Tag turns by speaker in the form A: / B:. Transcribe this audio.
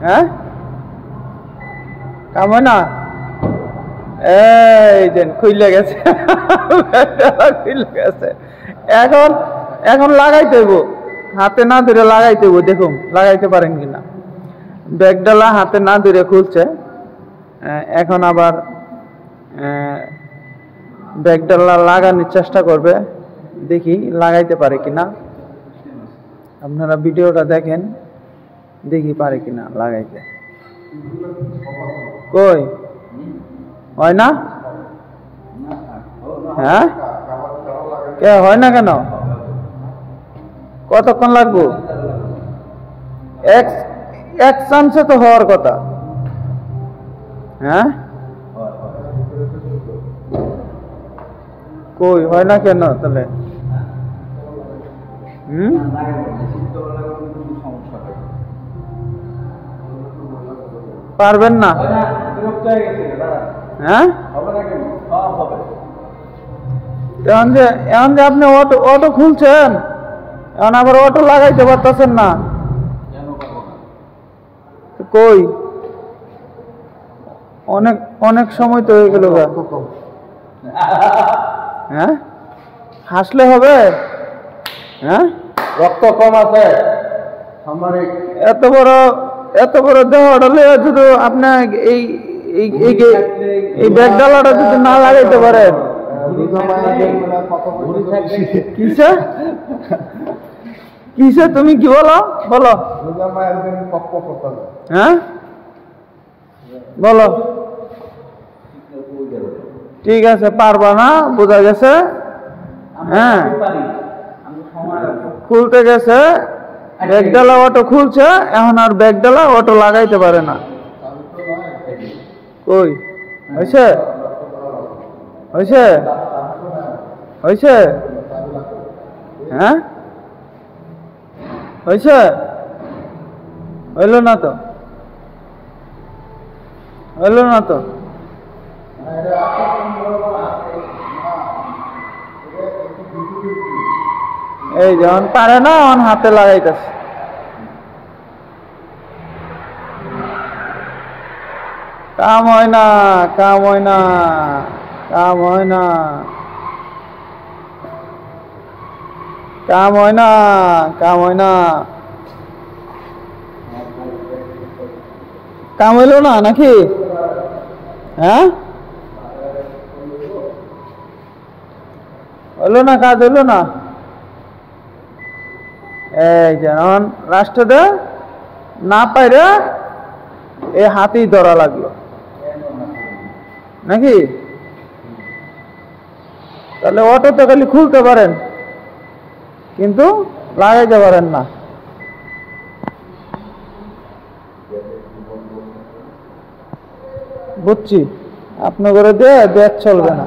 A: হ্যাঁ কাম হয় না এই যে খুইলে গেছে খুইলে গেছে এখন এখন লাগাইতে হইব হাতে না ধরে লাগাইতে হইব দেখুন লাগাইতে পারেন কিনা ব্যাগডালা হাতে না ধরে খুলছে এখন আবার ব্যাগডালা লাগানোর চেষ্টা করবে দেখি লাগাইতে পারে কিনা আপনারা ভিডিওটা দেখেন দেখি পারে কিনা লাগাইতে কই হয় না হ্যাঁ কে হয় না কেন কতক্ষণ লাগবো এক চান্সে তো হওয়ার কথা হ্যাঁ কই হয় না কেন তাহলে পারবেন না হ্যাঁ এখন যে আপনি অটো খুলছেন এখন আবার অটো লাগাইতে পারতেছেন না কই অনেক অনেক সময় তো হয়ে গেল হ্যাঁ হাসলে হবে হ্যাঁ
B: রক্ত কম আছে
A: এত বড় দেহটা লইয়া শুধু আপনার এই ব্যাগডালাটা যদি না লাগাইতে পারেন কিসে কিসে তুমি কি বলো বলো হ্যাঁ বলো ঠিক আছে পারবা না বোঝা গেছে হ্যাঁ খুলতে গেছে ব্যাগডালা অটো খুলছে এখন আর ব্যাগডালা অটো লাগাইতে পারে না কই হয়েছে হয়েছে হয়েছে হ্যাঁ হয়েছে হইল না তো হইল না তো এই যখন পারে না এখন হাতে লাগাইতেছে কাম হয় না কাম হয় না কাম হয় না কাম হয় না কাম হয় না কাম হইল না নাকি হ্যাঁ হইল না কাজ হইল না এই যেমন রাষ্ট্রতে না পাইরে এই হাতেই ধরা লাগলো নাকি তাহলে অটোতে খালি খুলতে পারেন কিন্তু লাগাইতে পারেন না বুঝছি আপনার ঘরে দিয়ে ব্যাগ চলবে না